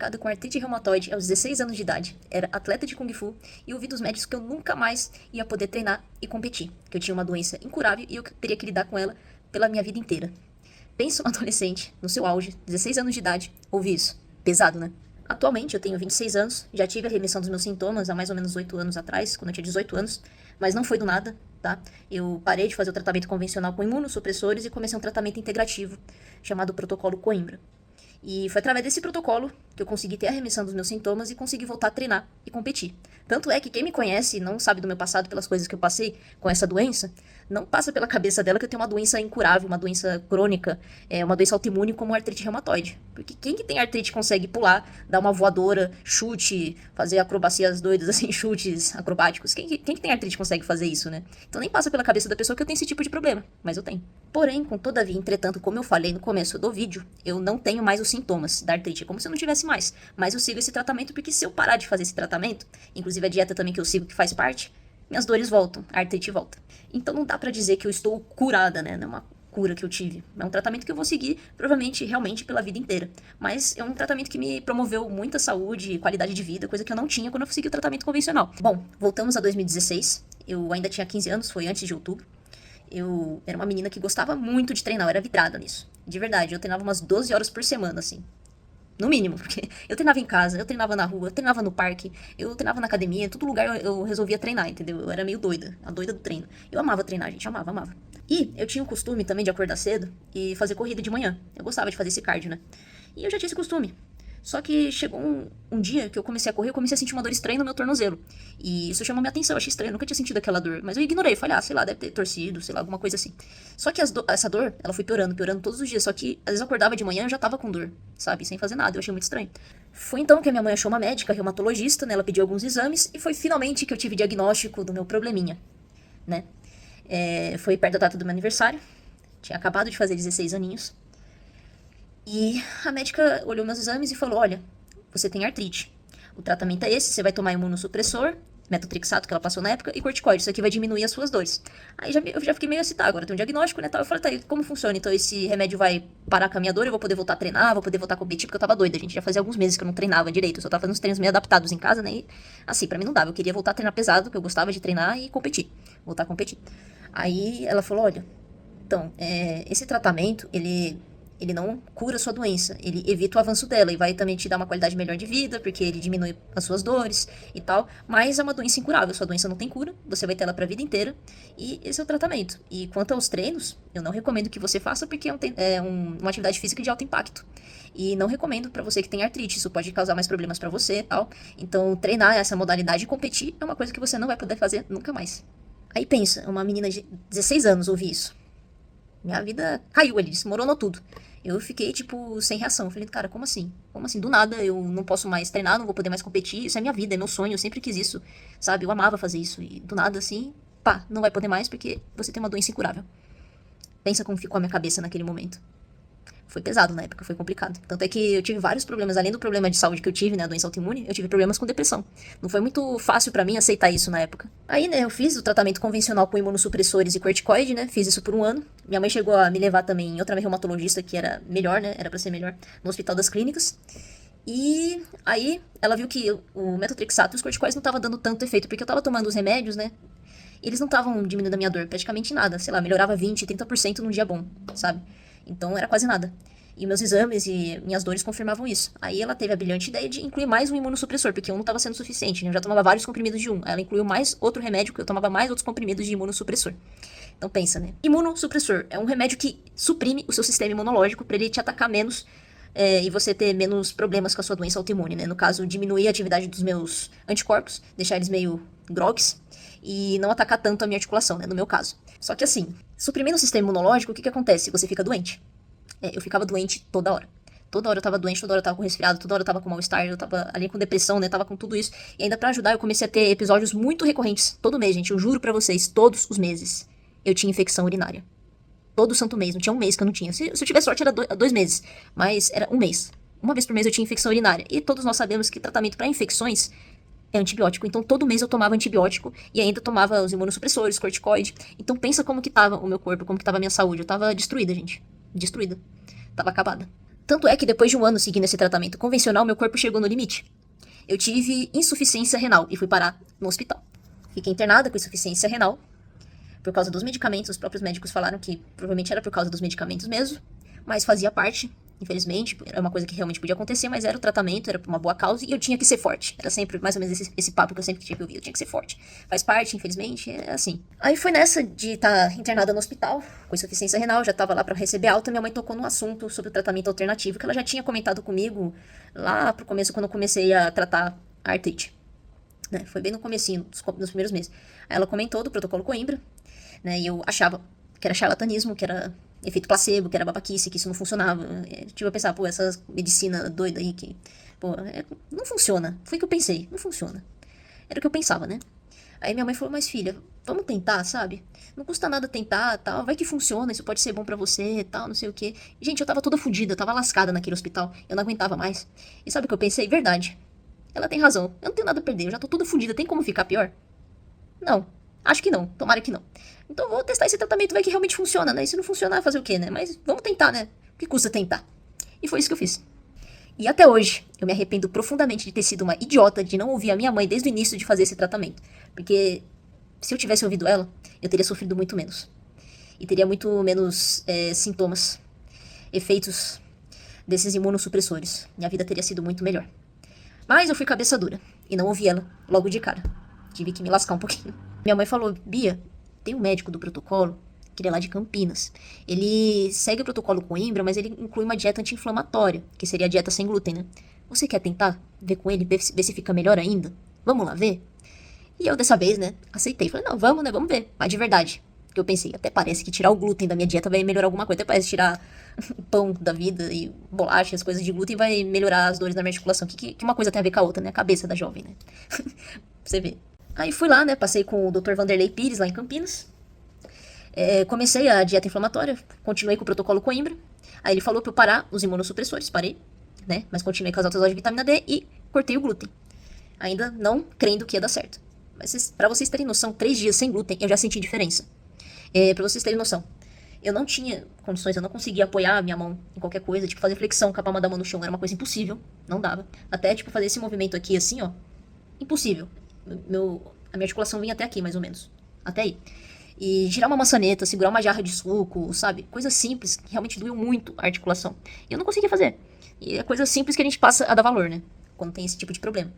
diagnosticada com artrite reumatoide aos 16 anos de idade. Era atleta de Kung Fu e ouvi dos médicos que eu nunca mais ia poder treinar e competir, que eu tinha uma doença incurável e eu teria que lidar com ela pela minha vida inteira. Pensa um adolescente, no seu auge, 16 anos de idade, ouvir isso. Pesado, né? Atualmente eu tenho 26 anos, já tive a remissão dos meus sintomas há mais ou menos 8 anos atrás, quando eu tinha 18 anos, mas não foi do nada, tá? Eu parei de fazer o tratamento convencional com imunossupressores e comecei um tratamento integrativo, chamado Protocolo Coimbra. E foi através desse protocolo que eu consegui ter a remissão dos meus sintomas e consegui voltar a treinar e competir. Tanto é que quem me conhece e não sabe do meu passado pelas coisas que eu passei com essa doença, não passa pela cabeça dela que eu tenho uma doença incurável, uma doença crônica, uma doença autoimune como a artrite reumatoide. Porque quem que tem artrite consegue pular, dar uma voadora, chute, fazer acrobacias doidas assim, chutes acrobáticos? Quem que tem artrite consegue fazer isso, né? Então nem passa pela cabeça da pessoa que eu tenho esse tipo de problema, mas eu tenho. Porém, com todavia, entretanto, como eu falei no começo do vídeo, eu não tenho mais os sintomas da artrite, como se eu não tivesse mais. Mas eu sigo esse tratamento porque se eu parar de fazer esse tratamento, inclusive a dieta também que eu sigo que faz parte, minhas dores voltam, a artrite volta. Então não dá pra dizer que eu estou curada, né? Não é uma cura que eu tive. É um tratamento que eu vou seguir, provavelmente, realmente, pela vida inteira. Mas é um tratamento que me promoveu muita saúde e qualidade de vida, coisa que eu não tinha quando eu segui o tratamento convencional. Bom, voltamos a 2016. Eu ainda tinha 15 anos, foi antes de outubro. Eu era uma menina que gostava muito de treinar, eu era vidrada nisso. De verdade, eu treinava umas 12 horas por semana, assim. No mínimo, porque eu treinava em casa, eu treinava na rua, eu treinava no parque, eu treinava na academia, em todo lugar eu resolvia treinar, entendeu? Eu era meio doida, a doida do treino. Eu amava treinar, gente, amava, amava. E eu tinha o costume também de acordar cedo e fazer corrida de manhã. Eu gostava de fazer esse cardio, né? E eu já tinha esse costume. Só que chegou um dia que eu comecei a correr, eu comecei a sentir uma dor estranha no meu tornozelo. E isso chamou minha atenção, eu achei estranho, eu nunca tinha sentido aquela dor. Mas eu ignorei, falei, sei lá, deve ter torcido, sei lá, alguma coisa assim. Só que essa dor, ela foi piorando, piorando todos os dias. Só que às vezes eu acordava de manhã e eu já tava com dor, sabe? Sem fazer nada, eu achei muito estranho. Foi então que a minha mãe achou uma médica, reumatologista, né? Ela pediu alguns exames e foi finalmente que eu tive diagnóstico do meu probleminha, né? Foi perto da data do meu aniversário, tinha acabado de fazer 16 aninhos. E a médica olhou meus exames e falou, olha, você tem artrite. O tratamento é esse, você vai tomar imunossupressor, metotrexato que ela passou na época, e corticoide. Isso aqui vai diminuir as suas dores. Aí eu já fiquei meio assim, tá, agora tem um diagnóstico, né, tal. Eu falei, tá, e como funciona? Então esse remédio vai parar com a minha dor, eu vou poder voltar a treinar, vou poder voltar a competir, porque eu tava doida, gente. Já fazia alguns meses que eu não treinava direito, eu só tava fazendo uns treinos meio adaptados em casa, né, e assim, pra mim não dava. Eu queria voltar a treinar pesado, que eu gostava de treinar e competir. Voltar a competir. Aí ela falou, olha, então, esse tratamento, ele não cura a sua doença, ele evita o avanço dela e vai também te dar uma qualidade melhor de vida, porque ele diminui as suas dores e tal, mas é uma doença incurável, sua doença não tem cura, você vai ter ela pra vida inteira, e esse é o tratamento. E quanto aos treinos, eu não recomendo que você faça porque uma atividade física de alto impacto. E não recomendo pra você que tem artrite, isso pode causar mais problemas pra você e tal. Então, treinar essa modalidade e competir é uma coisa que você não vai poder fazer nunca mais. Aí pensa, uma menina de 16 anos ouvir isso. Minha vida caiu ali, desmoronou tudo. Eu fiquei, tipo, sem reação. Eu falei, cara, como assim? Como assim? Do nada eu não posso mais treinar, não vou poder mais competir. Isso é minha vida, é meu sonho, eu sempre quis isso, sabe? Eu amava fazer isso. E do nada, assim, pá, não vai poder mais porque você tem uma doença incurável. Pensa como ficou a minha cabeça naquele momento. Foi pesado na época, foi complicado. Tanto é que eu tive vários problemas, além do problema de saúde que eu tive, né, a doença autoimune, eu tive problemas com depressão. Não foi muito fácil pra mim aceitar isso na época. Aí, né, eu fiz o tratamento convencional com imunossupressores e corticoide, né, fiz isso por 1 ano. Minha mãe chegou a me levar também em outra reumatologista que era melhor, né, era pra ser melhor, no Hospital das Clínicas. E aí, ela viu que o metotrexato e os corticoides não estavam dando tanto efeito, porque eu tava tomando os remédios, né, eles não estavam diminuindo a minha dor, praticamente nada. Sei lá, melhorava 20, 30% num dia bom, sabe? Então era quase nada. E meus exames e minhas dores confirmavam isso. Aí ela teve a brilhante ideia de incluir mais um imunossupressor, porque um não estava sendo suficiente, né? Eu já tomava vários comprimidos de um. Aí ela incluiu mais outro remédio, que eu tomava mais outros comprimidos de imunossupressor. Então pensa, né? Imunossupressor é um remédio que suprime o seu sistema imunológico para ele te atacar menos e você ter menos problemas com a sua doença autoimune, né? No caso, diminuir a atividade dos meus anticorpos, deixar eles meio grogues e não atacar tanto a minha articulação, né? No meu caso. Só que assim, suprimindo o sistema imunológico, o que acontece? Você fica doente. Eu ficava doente toda hora. Toda hora eu tava doente, toda hora eu tava com resfriado, toda hora eu tava com mal-estar, eu tava ali com depressão, né? Tava com tudo isso. E ainda pra ajudar, eu comecei a ter episódios muito recorrentes. Todo mês, gente, eu juro pra vocês, todos os meses eu tinha infecção urinária. Todo santo mês, não tinha um mês que eu não tinha. Se eu tivesse sorte, era 2 meses. Mas era um mês. Uma vez por mês eu tinha infecção urinária. E todos nós sabemos que tratamento pra infecções é antibiótico. Então, todo mês eu tomava antibiótico e ainda tomava os imunossupressores, corticoide. Então, pensa como que tava o meu corpo, como que tava a minha saúde. Eu tava destruída, gente. Destruída. Tava acabada. Tanto é que depois de um ano seguindo esse tratamento convencional, meu corpo chegou no limite. Eu tive insuficiência renal e fui parar no hospital. Fiquei internada com insuficiência renal por causa dos medicamentos. Os próprios médicos falaram que provavelmente era por causa dos medicamentos mesmo, mas fazia parte, infelizmente, era uma coisa que realmente podia acontecer, mas era o tratamento, era por uma boa causa e eu tinha que ser forte. Era sempre mais ou menos esse papo que eu sempre tinha que ouvir, eu tinha que ser forte. Faz parte, infelizmente, é assim. Aí foi nessa de estar internada no hospital, com insuficiência renal, já estava lá para receber alta, minha mãe tocou num assunto sobre o tratamento alternativo que ela já tinha comentado comigo lá pro começo, quando eu comecei a tratar a artrite. Né? Foi bem no comecinho, nos primeiros meses. Aí ela comentou do protocolo Coimbra, né? E eu achava que era charlatanismo, que era efeito placebo, que era babaquice, que isso não funcionava. Tipo, a pensar, pô, essa medicina doida aí que, pô, não funciona. Foi o que eu pensei, não funciona. Era o que eu pensava, né? Aí minha mãe falou, mas filha, vamos tentar, sabe? Não custa nada tentar, tal, vai que funciona, isso pode ser bom pra você, tal, não sei o quê. Gente, eu tava toda fodida, eu tava lascada naquele hospital, eu não aguentava mais. E sabe o que eu pensei? Verdade. Ela tem razão, eu não tenho nada a perder, eu já tô toda fodida, tem como ficar pior? Não, acho que não, tomara que não. Então vou testar esse tratamento, vai que realmente funciona, né? E se não funcionar, fazer o quê, né? Mas vamos tentar, né? O que custa tentar? E foi isso que eu fiz. E até hoje, eu me arrependo profundamente de ter sido uma idiota de não ouvir a minha mãe desde o início de fazer esse tratamento. Porque se eu tivesse ouvido ela, eu teria sofrido muito menos. E teria muito menos sintomas, efeitos desses imunossupressores. Minha vida teria sido muito melhor. Mas eu fui cabeça dura e não ouvi ela logo de cara. Tive que me lascar um pouquinho. Minha mãe falou, Bia, tem um médico do protocolo, que ele é lá de Campinas. Ele segue o protocolo Coimbra, mas ele inclui uma dieta anti-inflamatória, que seria a dieta sem glúten, né? Você quer tentar ver com ele, ver se fica melhor ainda? Vamos lá ver? E eu dessa vez, né, aceitei. Falei, não, vamos, né, vamos ver. Mas de verdade, que eu pensei, até parece que tirar o glúten da minha dieta vai melhorar alguma coisa. Até parece tirar o pão da vida e bolacha, as coisas de glúten vai melhorar as dores na minha articulação. Que uma coisa tem a ver com a outra, né? A cabeça da jovem, né? Pra você ver. Aí fui lá, né, passei com o Dr. Vanderlei Pires lá em Campinas. Comecei a dieta inflamatória, continuei com o protocolo Coimbra. Aí ele falou pra eu parar os imunossupressores, parei, né? Mas continuei com as altas doses de vitamina D e cortei o glúten. Ainda não crendo que ia dar certo. Mas pra vocês terem noção, 3 dias sem glúten eu já senti diferença. Pra vocês terem noção, eu não tinha condições, eu não conseguia apoiar a minha mão em qualquer coisa, tipo fazer flexão com a palma da mão no chão, era uma coisa impossível, não dava. Até, tipo, fazer esse movimento aqui assim, ó, impossível. A minha articulação vinha até aqui, mais ou menos. Até aí. E girar uma maçaneta, segurar uma jarra de suco, sabe? Coisas simples que realmente doeu muito a articulação. E eu não conseguia fazer. E é coisa simples que a gente passa a dar valor, né? Quando tem esse tipo de problema.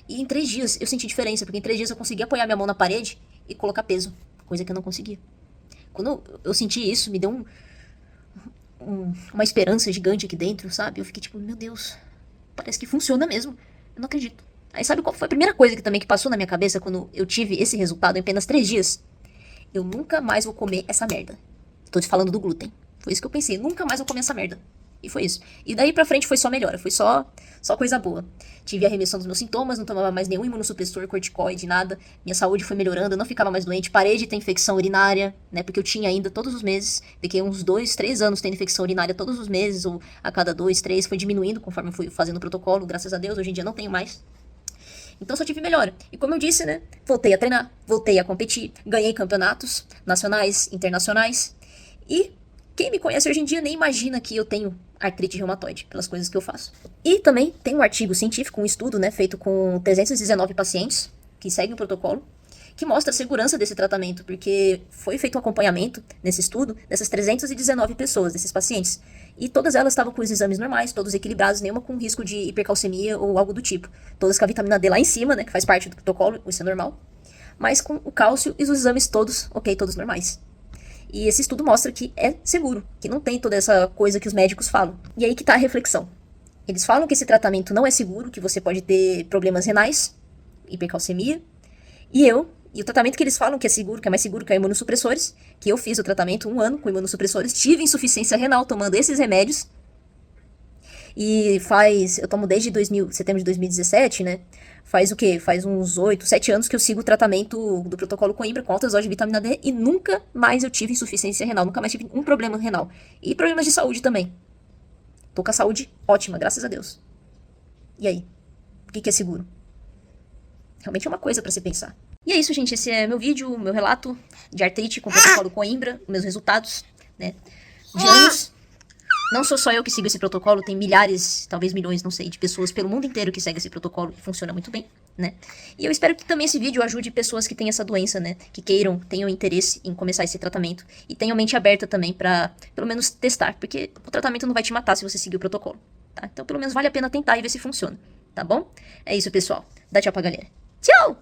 E em 3 dias eu senti diferença, porque em 3 dias eu consegui apoiar minha mão na parede e colocar peso. Coisa que eu não conseguia. Quando eu senti isso, me deu uma esperança gigante aqui dentro, sabe? Eu fiquei tipo, meu Deus, parece que funciona mesmo. Eu não acredito. Aí sabe qual foi a primeira coisa que passou na minha cabeça quando eu tive esse resultado em apenas 3 dias? Eu nunca mais vou comer essa merda. Tô te falando do glúten. Foi isso que eu pensei, nunca mais vou comer essa merda. E foi isso. E daí pra frente foi só melhora, foi só coisa boa. Tive a remissão dos meus sintomas, não tomava mais nenhum imunossupressor, corticoide, nada. Minha saúde foi melhorando, eu não ficava mais doente. Parei de ter infecção urinária, né? Porque eu tinha ainda todos os meses. Fiquei uns 2, 3 anos tendo infecção urinária todos os meses, ou a cada 2, 3. Foi diminuindo conforme eu fui fazendo o protocolo, graças a Deus. Hoje em dia não tenho mais. Então só tive melhora. E como eu disse, né? Voltei a treinar, voltei a competir, ganhei campeonatos nacionais, internacionais. E quem me conhece hoje em dia nem imagina que eu tenho artrite reumatoide, pelas coisas que eu faço. E também tem um artigo científico, um estudo, né, feito com 319 pacientes, que seguem o protocolo, que mostra a segurança desse tratamento, porque foi feito um acompanhamento nesse estudo dessas 319 pessoas, desses pacientes. E todas elas estavam com os exames normais, todos equilibrados, nenhuma com risco de hipercalcemia ou algo do tipo. Todas com a vitamina D lá em cima, né, que faz parte do protocolo, isso é normal. Mas com o cálcio e os exames todos, ok, todos normais. E esse estudo mostra que é seguro, que não tem toda essa coisa que os médicos falam. E aí que tá a reflexão. Eles falam que esse tratamento não é seguro, que você pode ter problemas renais, hipercalcemia. E o tratamento que eles falam que é seguro, que é mais seguro que é imunossupressores, que eu fiz o tratamento 1 ano com imunossupressores, tive insuficiência renal tomando esses remédios. E eu tomo desde setembro de 2017, né? Faz o quê? Faz uns 8, 7 anos que eu sigo o tratamento do protocolo Coimbra com altas doses de vitamina D e nunca mais eu tive insuficiência renal, nunca mais tive um problema renal. E problemas de saúde também. Tô com a saúde ótima, graças a Deus. E aí? O que é seguro? Realmente é uma coisa pra se pensar. E é isso, gente. Esse é meu vídeo, meu relato de artrite com o protocolo Coimbra, meus resultados, né? De anos. Não sou só eu que sigo esse protocolo, tem milhares, talvez milhões, não sei, de pessoas pelo mundo inteiro que seguem esse protocolo e funciona muito bem, né? E eu espero que também esse vídeo ajude pessoas que têm essa doença, né? Que queiram, tenham interesse em começar esse tratamento e tenham mente aberta também pra, pelo menos, testar, porque o tratamento não vai te matar se você seguir o protocolo, tá? Então, pelo menos vale a pena tentar e ver se funciona, tá bom? É isso, pessoal. Dá tchau pra galera. Tchau!